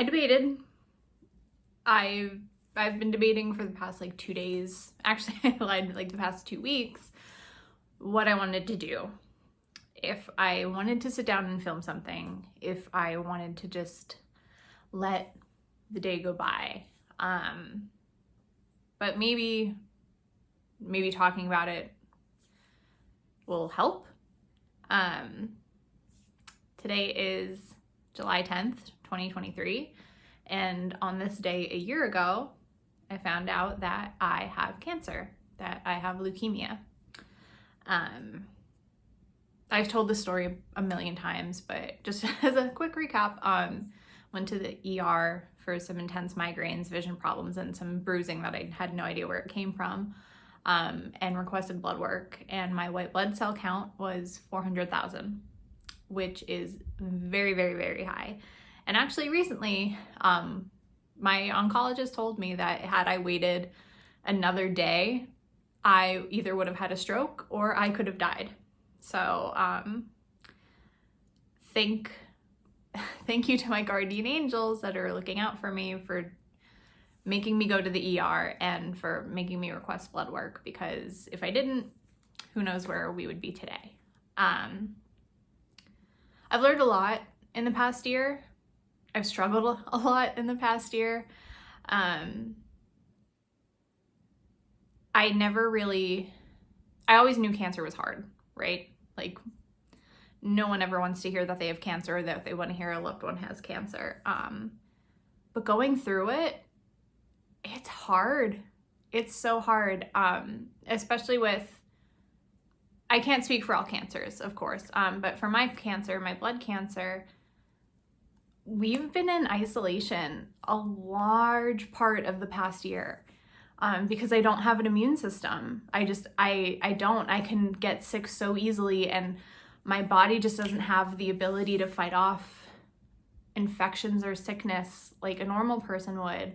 I debated. I've been debating for the past like 2 days. Actually, I lied, like the past 2 weeks, what I wanted to do. If I wanted to sit down and film something, if I wanted to just let the day go by. But maybe talking about it will help. Today is July 10th, 2023. And on this day a year ago, I found out that I have cancer, that I have leukemia. I've told this story a million times, but just as a quick recap, went to the ER for some intense migraines, vision problems, and some bruising that I had no idea where it came from, and requested blood work. And my white blood cell count was 400,000, which is very, very, very high. And actually recently, my oncologist told me that had I waited another day, I either would have had a stroke or I could have died. So thank you to my guardian angels that are looking out for me, for making me go to the ER and for making me request blood work, because if I didn't, who knows where we would be today. I've learned a lot in the past year. I've struggled a lot in the past year. I always knew cancer was hard, right? Like, no one ever wants to hear that they have cancer, or that they want to hear a loved one has cancer. But going through it, it's hard. It's so hard, especially with, I can't speak for all cancers, of course, but for my cancer, my blood cancer, we've been in isolation a large part of the past year, because I don't have an immune system. I can get sick so easily, and my body just doesn't have the ability to fight off infections or sickness like a normal person would.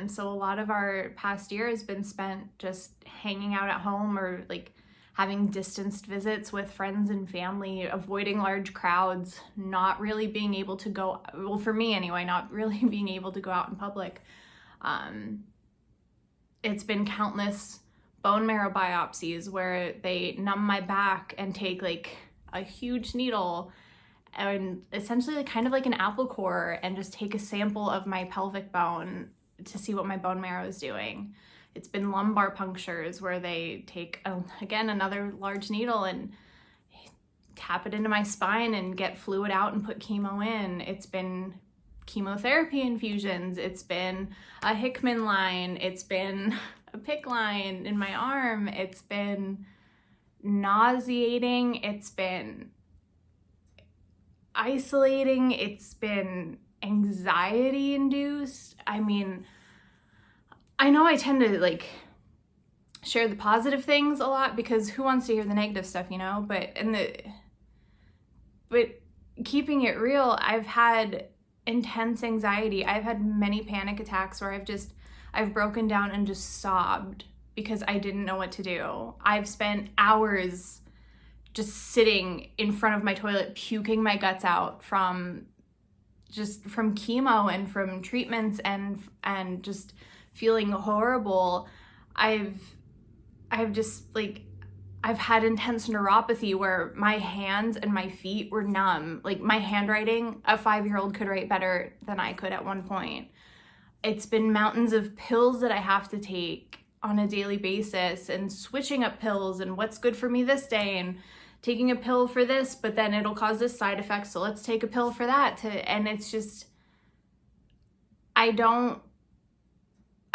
So a lot of our past year has been spent just hanging out at home, or like having distanced visits with friends and family, avoiding large crowds, not really being able to go, well, for me anyway, not really being able to go out in public. It's been countless bone marrow biopsies where they numb my back and take like a huge needle and essentially like kind of like an apple core and just take a sample of my pelvic bone to see what my bone marrow is doing. It's been lumbar punctures where they take, again, another large needle and tap it into my spine and get fluid out and put chemo in. It's been chemotherapy infusions. It's been a Hickman line. It's been a PICC line in my arm. It's been nauseating. It's been isolating. It's been anxiety induced. I mean, I know I tend to like share the positive things a lot, because who wants to hear the negative stuff, you know? But keeping it real, I've had intense anxiety. I've had many panic attacks where I've broken down and just sobbed because I didn't know what to do. I've spent hours just sitting in front of my toilet, puking my guts out from chemo and from treatments and just feeling horrible. I've had intense neuropathy where my hands and my feet were numb. Like, my handwriting, a 5-year-old could write better than I could at one point. It's been mountains of pills that I have to take on a daily basis, and switching up pills and what's good for me this day, and taking a pill for this, but then it'll cause this side effect, so let's take a pill for that and it's just, I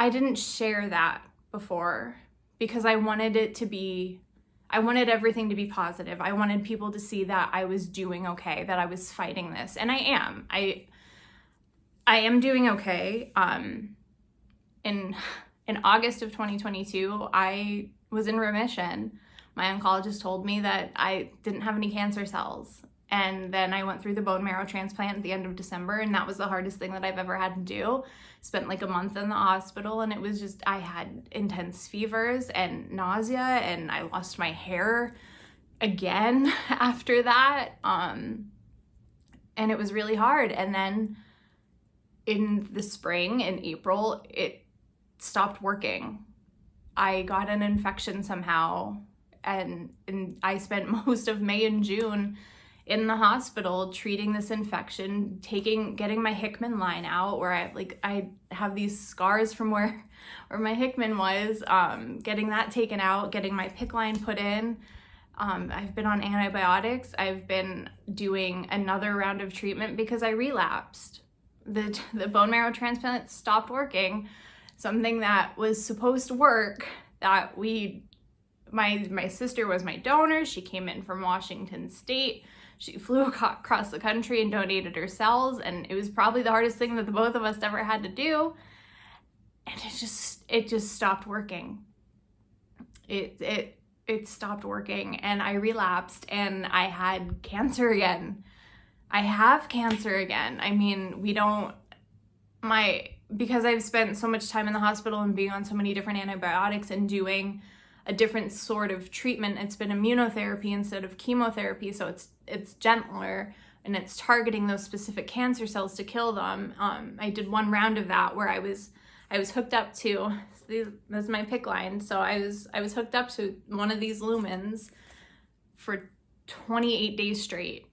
didn't share that before because I wanted everything to be positive. I wanted people to see that I was doing okay, that I was fighting this, and I am. I am doing okay. In August of 2022, I was in remission. My oncologist told me that I didn't have any cancer cells. And then I went through the bone marrow transplant at the end of December, and that was the hardest thing that I've ever had to do. Spent like a month in the hospital, and it was just, I had intense fevers and nausea, and I lost my hair again after that. And it was really hard. And then in the spring, in April, it stopped working. I got an infection somehow, and I spent most of May and June in the hospital treating this infection, getting my Hickman line out, where I have these scars from where my Hickman was, getting that taken out, getting my PICC line put in. I've been on antibiotics. I've been doing another round of treatment because I relapsed. The bone marrow transplant stopped working. Something that was supposed to work, that my sister was my donor. She came in from Washington State. She flew across the country and donated her cells, and it was probably the hardest thing that the both of us ever had to do. And it just stopped working. It stopped working, and I relapsed, and I had cancer again. I have cancer again. I mean, because I've spent so much time in the hospital and being on so many different antibiotics and doing a different sort of treatment, it's been immunotherapy instead of chemotherapy, so it's gentler, and it's targeting those specific cancer cells to kill them. I did one round of that where I was hooked up to, this is my PICC line, so I was hooked up to one of these lumens for 28 days straight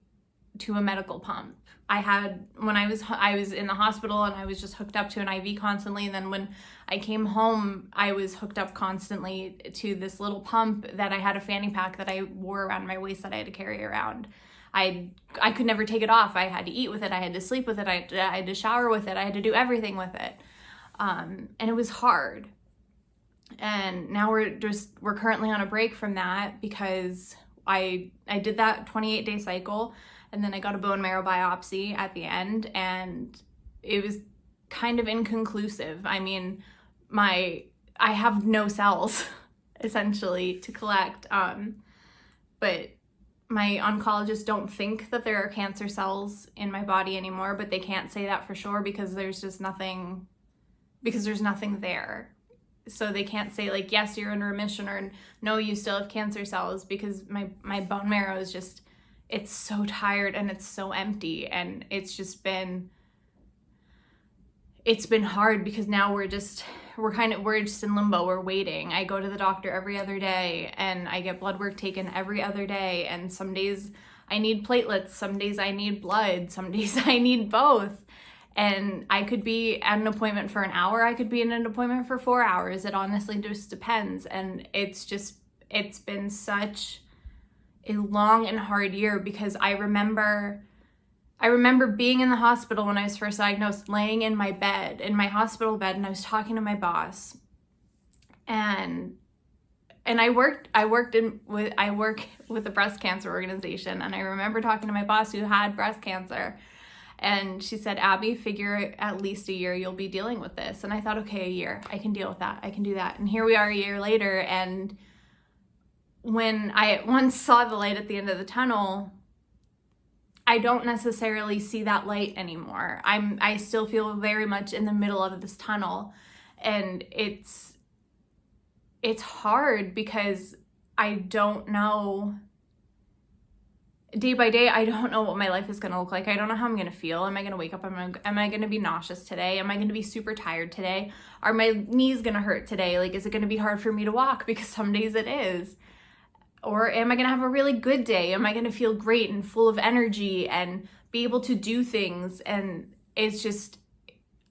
to a medical pump. When I was in the hospital, and I was just hooked up to an IV constantly, and then when I came home, I was hooked up constantly to this little pump that I had a fanny pack that I wore around my waist that I had to carry around. I could never take it off. I had to eat with it, I had to sleep with it, I had to shower with it, I had to do everything with it. And it was hard. And now we're currently on a break from that because I did that 28-day cycle, and then I got a bone marrow biopsy at the end, and it was kind of inconclusive. I mean, I have no cells essentially to collect, but my oncologists don't think that there are cancer cells in my body anymore, but they can't say that for sure because there's nothing there. So they can't say like, yes, you're in remission, or no, you still have cancer cells, because my bone marrow is just, it's so tired and it's so empty, and it's been hard because now we're just in limbo. We're waiting. I go to the doctor every other day, and I get blood work taken every other day, and some days I need platelets, some days I need blood, some days I need both. And I could be at an appointment for an hour, I could be in an appointment for 4 hours. It honestly just depends. And it's been such a long and hard year, because I remember being in the hospital when I was first diagnosed, laying in my bed, in my hospital bed, and I was talking to my boss. And I work with a breast cancer organization, and I remember talking to my boss who had breast cancer. And she said, Abby, figure at least a year you'll be dealing with this. And I thought, okay, a year, I can deal with that. I can do that. And here we are a year later. And when I once saw the light at the end of the tunnel, I don't necessarily see that light anymore. I still feel very much in the middle of this tunnel. And it's hard because I don't know. Day by day, I don't know what my life is going to look like. I don't know how I'm going to feel. Am I going to wake up? Am I going to be nauseous today? Am I going to be super tired today? Are my knees going to hurt today? Like, is it going to be hard for me to walk? Because some days it is. Or am I going to have a really good day? Am I going to feel great and full of energy and be able to do things? And it's just,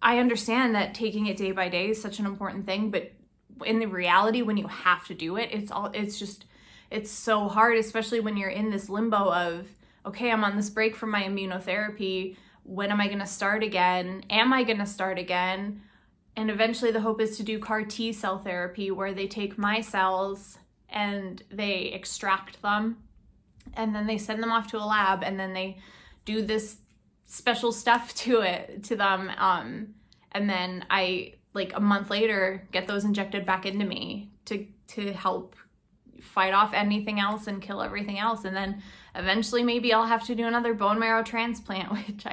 I understand that taking it day by day is such an important thing, but in the reality, when you have to do it, it's so hard, especially when you're in this limbo of, okay, I'm on this break from my immunotherapy. When am I going to start again? Am I going to start again? And eventually the hope is to do CAR T cell therapy, where they take my cells and they extract them, and then they send them off to a lab, and then they do this special stuff to them. And then I, like a month later, get those injected back into me to help fight off anything else and kill everything else. And then eventually maybe I'll have to do another bone marrow transplant, which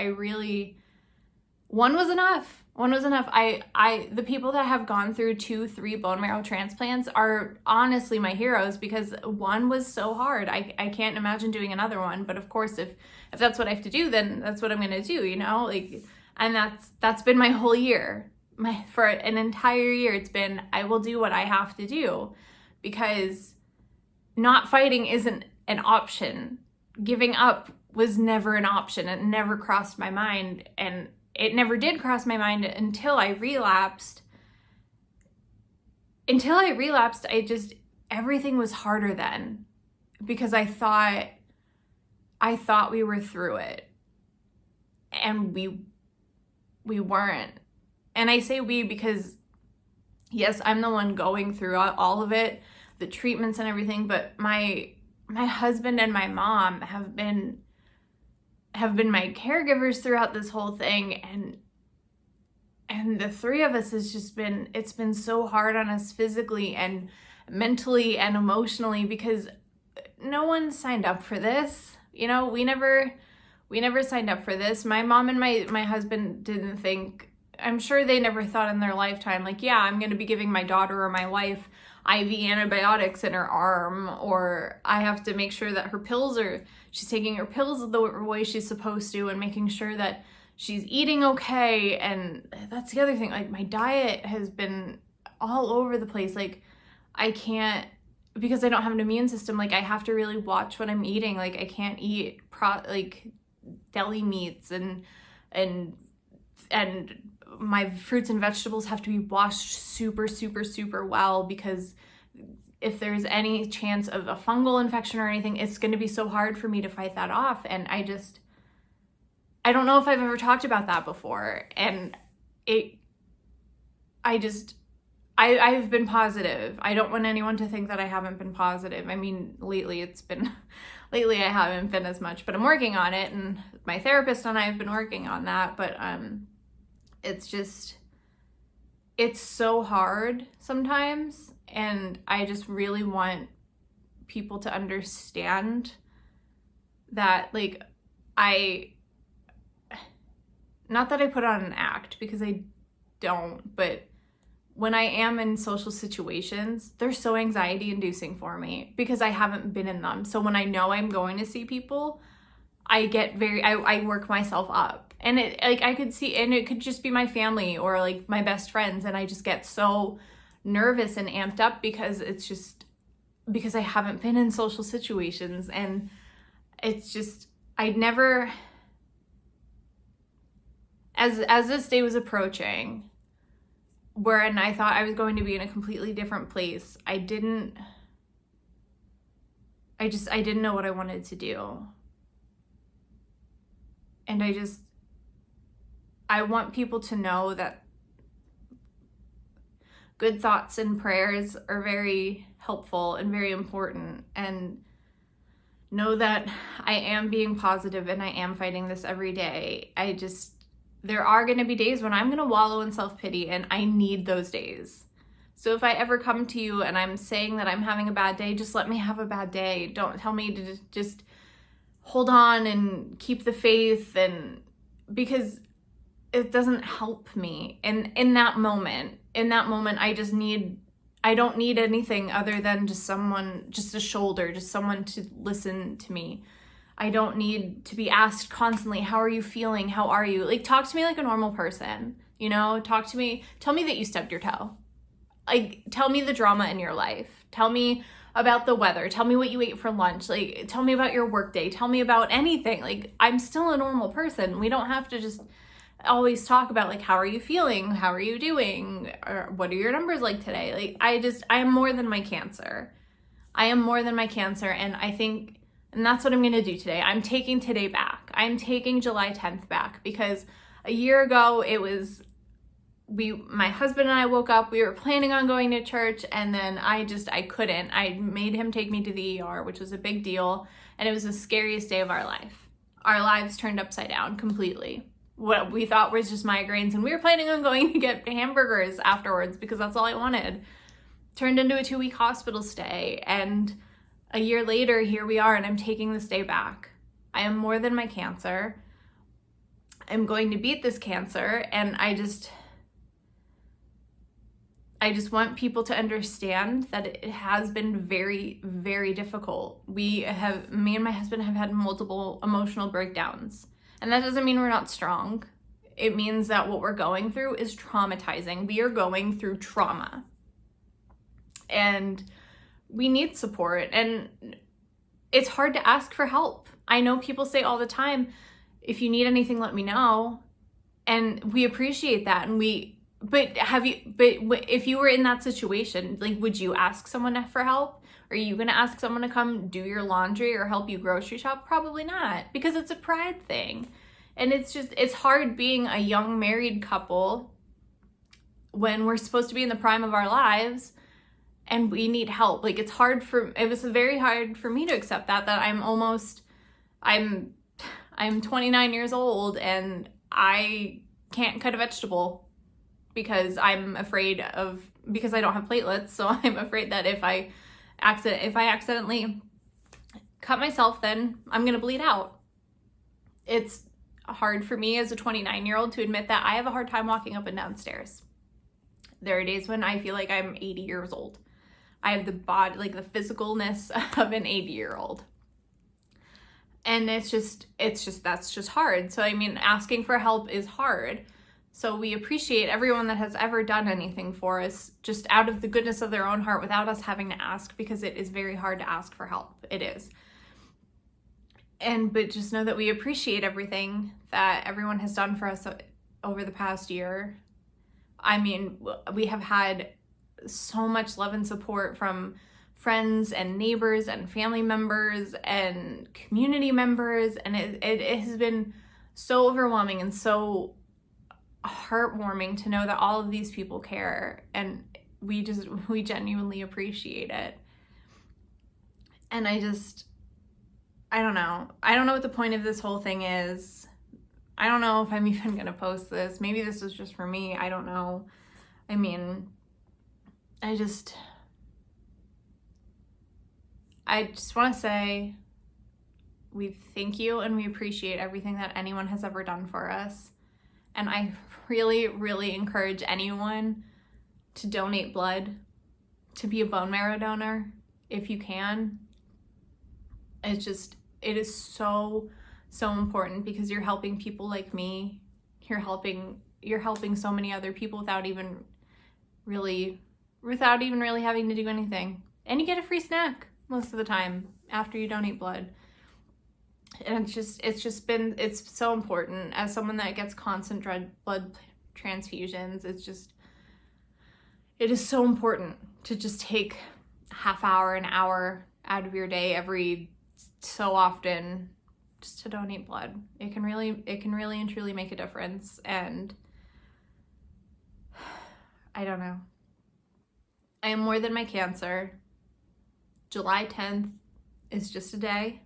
one was enough. The people that have gone through 2-3 bone marrow transplants are honestly my heroes, because one was so hard. I can't imagine doing another one. But of course, if that's what I have to do, then that's what I'm going to do, you know? Like, And that's been my whole year. For an entire year, it's been, I will do what I have to do, because not fighting isn't an option. Giving up was never an option. It never crossed my mind, and it never did cross my mind until I relapsed. Everything was harder then, because I thought we were through it, and we weren't. And I say we because, yes, I'm the one going through all of it, the treatments and everything, but my husband and my mom have been my caregivers throughout this whole thing, and the three of us it's been so hard on us physically and mentally and emotionally, because no one signed up for this. You know, we never signed up for this. My mom and my husband didn't think, I'm sure they never thought in their lifetime, like, yeah, I'm going to be giving my daughter or my wife IV antibiotics in her arm, or I have to make sure that she's taking her pills the way she's supposed to, and making sure that she's eating okay. And that's the other thing, like, my diet has been all over the place. Like, I can't, because I don't have an immune system, like, I have to really watch what I'm eating. Like, I can't eat deli meats, and my fruits and vegetables have to be washed super, super, super well, because if there's any chance of a fungal infection or anything, it's going to be so hard for me to fight that off. And I don't know if I've ever talked about that before. And I've been positive. I don't want anyone to think that I haven't been positive. I mean, lately I haven't been as much, but I'm working on it, and my therapist and I have been working on that. But it's so hard sometimes, and I just really want people to understand that, like, not that I put on an act, because I don't, but when I am in social situations, they're so anxiety inducing for me, because I haven't been in them. So when I know I'm going to see people, I work myself up. And I could see, and it could just be my family or like my best friends, and I just get so nervous and amped up, because I haven't been in social situations. And it's just, as this day was approaching, wherein I thought I was going to be in a completely different place, I didn't know what I wanted to do. And I want people to know that good thoughts and prayers are very helpful and very important, and know that I am being positive and I am fighting this every day. There are going to be days when I'm going to wallow in self-pity, and I need those days. So if I ever come to you and I'm saying that I'm having a bad day, just let me have a bad day. Don't tell me to just hold on and keep the faith, and because it doesn't help me. And in that moment, I don't need anything other than just a shoulder, just someone to listen to me. I don't need to be asked constantly, how are you feeling? How are you? Like, talk to me like a normal person, you know? Talk to me. Tell me that you stubbed your toe. Like, tell me the drama in your life. Tell me about the weather. Tell me what you ate for lunch. Like, tell me about your workday. Tell me about anything. Like, I'm still a normal person. We don't have to just always talk about, like, how are you feeling? How are you doing? Or what are your numbers like today? Like, I am more than my cancer. I am more than my cancer. And I think, and that's what I'm going to do today. I'm taking today back. I'm taking July 10th back, because a year ago it was, my husband and I woke up, we were planning on going to church, and then I couldn't. I made him take me to the ER, which was a big deal. And it was the scariest day of our life. Our lives turned upside down completely. What we thought was just migraines, and we were planning on going to get hamburgers afterwards, because that's all I wanted. Turned into a 2-week hospital stay, and a year later, here we are, and I'm taking this day back. I am more than my cancer. I'm going to beat this cancer, and I just want people to understand that it has been very, very difficult. Me and my husband have had multiple emotional breakdowns, and that doesn't mean we're not strong. it means that what we're going through is traumatizing. We are going through trauma. And we need support. And it's hard to ask for help. I know people say all the time, if you need anything, let me know. And we appreciate that. But if you were in that situation, like, would you ask someone for help? Are you going to ask someone to come do your laundry or help you grocery shop? Probably not, because it's a pride thing. And it's hard being a young married couple when we're supposed to be in the prime of our lives and we need help. Like, it was very hard for me to accept that I'm 29 years old and I can't cut a vegetable because I don't have platelets. So I'm afraid that if I accidentally cut myself, then I'm going to bleed out. It's hard for me as a 29-year-old to admit that I have a hard time walking up and down stairs. There are days when I feel like I'm 80 years old. I have the body, like the physicalness of an 80-year-old. And that's just hard. So, I mean, asking for help is hard. So we appreciate everyone that has ever done anything for us just out of the goodness of their own heart without us having to ask, because it is very hard to ask for help. It is. But just know that we appreciate everything that everyone has done for us over the past year. I mean, we have had so much love and support from friends and neighbors and family members and community members. And it has been so overwhelming and so heartwarming to know that all of these people care, and we genuinely appreciate it. And I don't know what the point of this whole thing is. I don't know if I'm even gonna post this. Maybe this is just for me. I don't know. I mean, I just want to say we thank you and we appreciate everything that anyone has ever done for us. And I really, really encourage anyone to donate blood, to be a bone marrow donor if you can. It is so, so important, because you're helping people like me. You're helping so many other people without even really having to do anything. And you get a free snack most of the time after you donate blood. And it's so important. As someone that gets constant blood transfusions, it is so important to just take a half hour, an hour out of your day every so often just to donate blood. It can really and truly make a difference. And I don't know. I am more than my cancer. July 10th is just a day.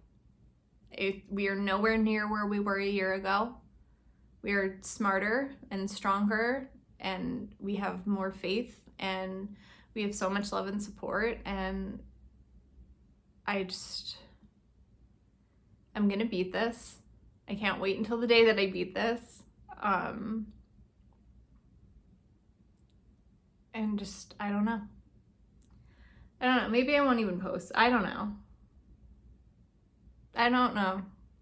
We are nowhere near where we were a year ago. We are smarter and stronger, and we have more faith, and we have so much love and support. And I'm gonna beat this. I can't wait until the day that I beat this. And I don't know. Maybe I won't even post. I don't know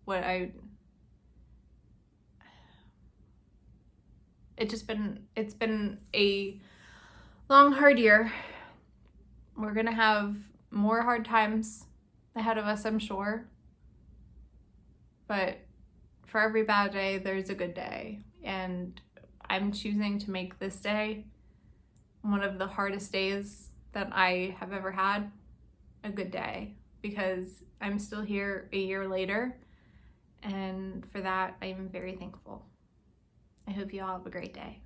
what it's been a long, hard year. We're gonna have more hard times ahead of us, I'm sure. But for every bad day, there's a good day. And I'm choosing to make this day one of the hardest days that I have ever had a good day, because I'm still here a year later. And for that, I am very thankful. I hope you all have a great day.